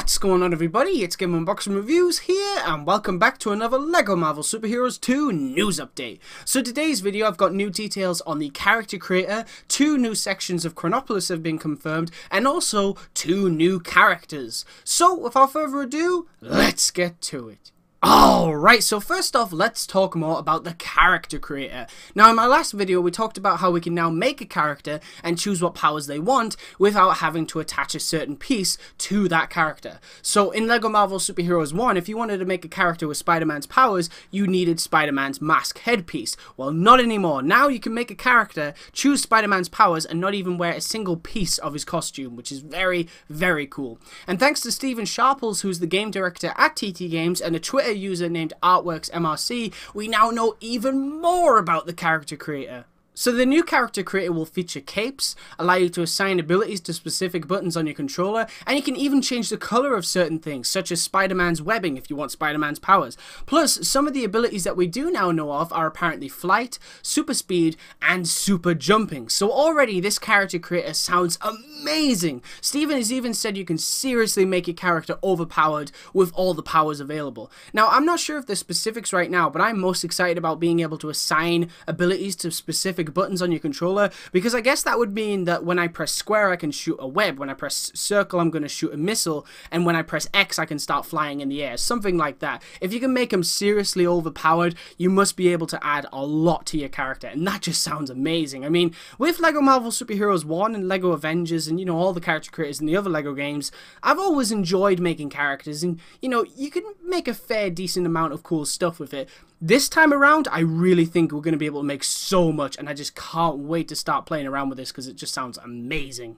What's going on, everybody? It's GameUnboxingReviews here, and welcome back to another LEGO Marvel Superheroes 2 news update. So today's video, I've got new details on the character creator, 2 new sections of Chronopolis have been confirmed, and also 2 new characters. So without further ado, let's get to it. Alright, so first off, let's talk more about the character creator. Now, in my last video, we talked about how we can now make a character and choose what powers they want without having to attach a certain piece to that character. So in LEGO Marvel Superheroes 1, if you wanted to make a character with Spider-Man's powers, you needed Spider-Man's mask headpiece. Well, not anymore. Now you can make a character, choose Spider-Man's powers, and not even wear a single piece of his costume, which is very, very cool. And thanks to Stephen Sharples, who's the game director at TT Games, and a Twitter user named ArtworksMRC, we now know even more about the character creator. So the new character creator will feature capes, allow you to assign abilities to specific buttons on your controller, and you can even change the color of certain things, such as Spider-Man's webbing if you want Spider-Man's powers. Plus, some of the abilities that we do now know of are apparently flight, super speed, and super jumping. So already this character creator sounds amazing. Steven has even said you can seriously make your character overpowered with all the powers available. Now, I'm not sure of the specifics right now, but I'm most excited about being able to assign abilities to specific buttons on your controller, because I guess that would mean that when I press square I can shoot a web, when I press circle I'm going to shoot a missile, and when I press X I can start flying in the air, something like that. If you can make them seriously overpowered, you must be able to add a lot to your character, and that just sounds amazing. I mean, with LEGO Marvel Superheroes 1 and LEGO Avengers and, you know, all the character creators in the other LEGO games, I've always enjoyed making characters, and, you know, you can make a fair decent amount of cool stuff with it. This time around, I really think we're going to be able to make so much, and I just can't wait to start playing around with this because it just sounds amazing.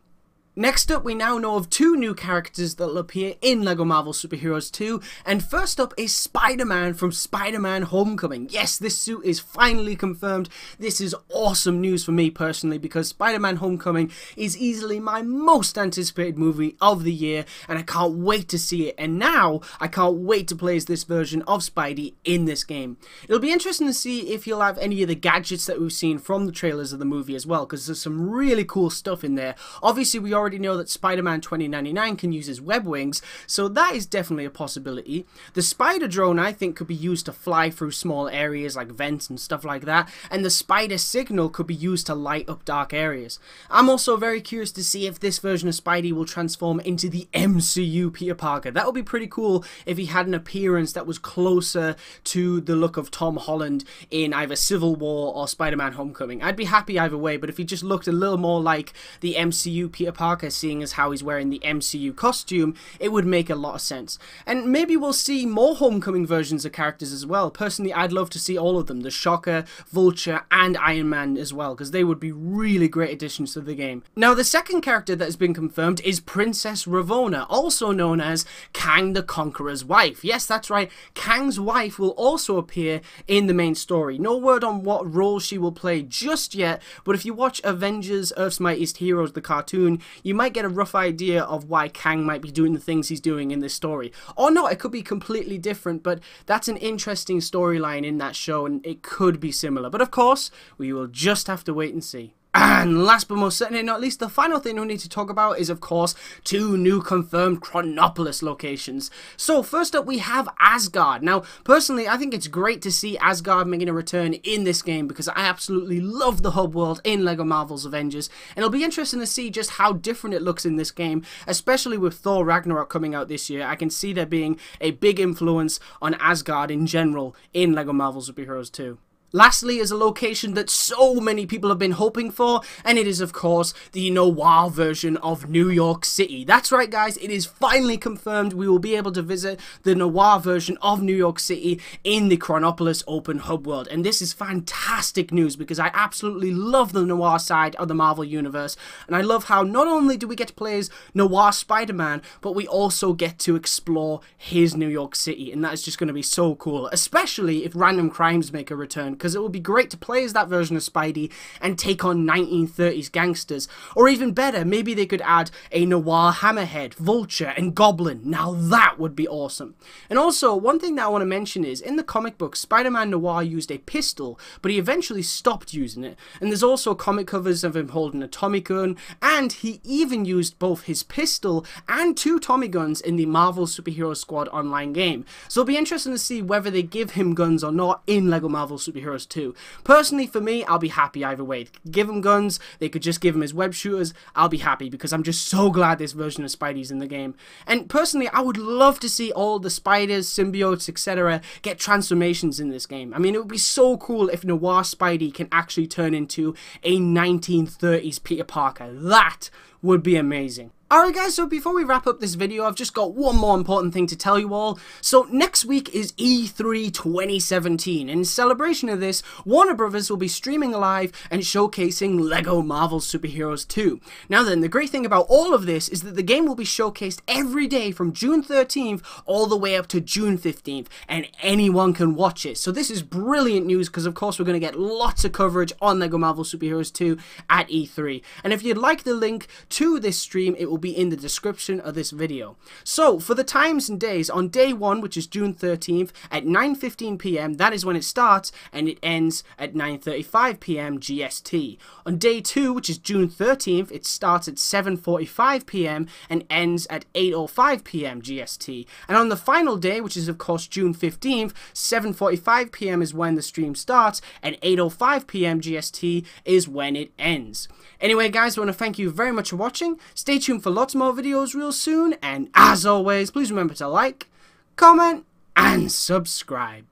Next up, we now know of 2 new characters that will appear in LEGO Marvel Superheroes 2, and first up is Spider-Man from Spider-Man Homecoming. Yes, this suit is finally confirmed. This is awesome news for me personally, because Spider-Man Homecoming is easily my most anticipated movie of the year, and I can't wait to see it, and now I can't wait to play as this version of Spidey in this game. It'll be interesting to see if he'll have any of the gadgets that we've seen from the trailers of the movie as well, because there's some really cool stuff in there. Obviously, we already know that Spider-Man 2099 can use his web wings, so that is definitely a possibility. The spider drone, I think, could be used to fly through small areas like vents and stuff like that, and the spider signal could be used to light up dark areas. I'm also very curious to see if this version of Spidey will transform into the MCU Peter Parker. That would be pretty cool if he had an appearance that was closer to the look of Tom Holland in either Civil War or Spider-Man Homecoming. I'd be happy either way, but if he just looked a little more like the MCU Peter Parker, seeing as how he's wearing the MCU costume, it would make a lot of sense. And maybe we'll see more Homecoming versions of characters as well. Personally, I'd love to see all of them, the Shocker, Vulture, and Iron Man as well, because they would be really great additions to the game. Now, the second character that has been confirmed is Princess Ravonna, also known as Kang the Conqueror's wife. Yes, that's right, Kang's wife will also appear in the main story. No word on what role she will play just yet, but if you watch Avengers Earth's Mightiest Heroes, the cartoon, you might get a rough idea of why Kang might be doing the things he's doing in this story. Or not, it could be completely different, but that's an interesting storyline in that show, and it could be similar. But of course, we will just have to wait and see. And last but most certainly not least, the final thing we need to talk about is, of course, 2 new confirmed Chronopolis locations. So first up, we have Asgard. Now, personally, I think it's great to see Asgard making a return in this game, because I absolutely love the hub world in LEGO Marvel's Avengers, and it'll be interesting to see just how different it looks in this game, especially with Thor Ragnarok coming out this year. I can see there being a big influence on Asgard in general in LEGO Marvel Superheroes 2. Lastly is a location that so many people have been hoping for, and it is, of course, the noir version of New York City. That's right, guys, it is finally confirmed we will be able to visit the noir version of New York City in the Chronopolis Open Hub World, and this is fantastic news because I absolutely love the noir side of the Marvel Universe, and I love how not only do we get to play as noir Spider-Man, but we also get to explore his New York City, and that is just going to be so cool, especially if random crimes make a return, because it would be great to play as that version of Spidey and take on 1930s gangsters. Or even better, maybe they could add a Noir Hammerhead, Vulture, and Goblin. Now that would be awesome. And also, one thing that I want to mention is, in the comic book, Spider-Man Noir used a pistol, but he eventually stopped using it. And there's also comic covers of him holding a Tommy gun, and he even used both his pistol and 2 Tommy guns in the Marvel Superhero Squad online game. So it'll be interesting to see whether they give him guns or not in LEGO Marvel Superheroes 2. Personally, for me, I'll be happy either way. They could give him guns, they could just give him his web shooters, I'll be happy because I'm just so glad this version of Spidey's in the game. And personally, I would love to see all the spiders, symbiotes, etc. get transformations in this game. I mean, it would be so cool if Noir Spidey can actually turn into a 1930s Peter Parker. That would be amazing. Alright guys, so before we wrap up this video, I've just got one more important thing to tell you all. So next week is E3 2017. In celebration of this, Warner Brothers will be streaming live and showcasing LEGO Marvel Superheroes 2. Now then, the great thing about all of this is that the game will be showcased every day from June 13th all the way up to June 15th, and anyone can watch it. So this is brilliant news because of course we're going to get lots of coverage on LEGO Marvel Superheroes 2 at E3. And if you'd like the link to this stream, it will be in the description of this video. So for the times and days, on day 1, which is June 13th at 9:15 PM, that is when it starts, and it ends at 9:35 PM GST. On day 2, which is June 13th, it starts at 7:45 PM and ends at 8:05 PM GST. And on the final day, which is of course June 15th, 7:45 PM is when the stream starts, and 8:05 PM GST is when it ends. Anyway guys, I want to thank you very much for watching. Stay tuned for lots more videos real soon, and as always, please remember to like, comment, and subscribe.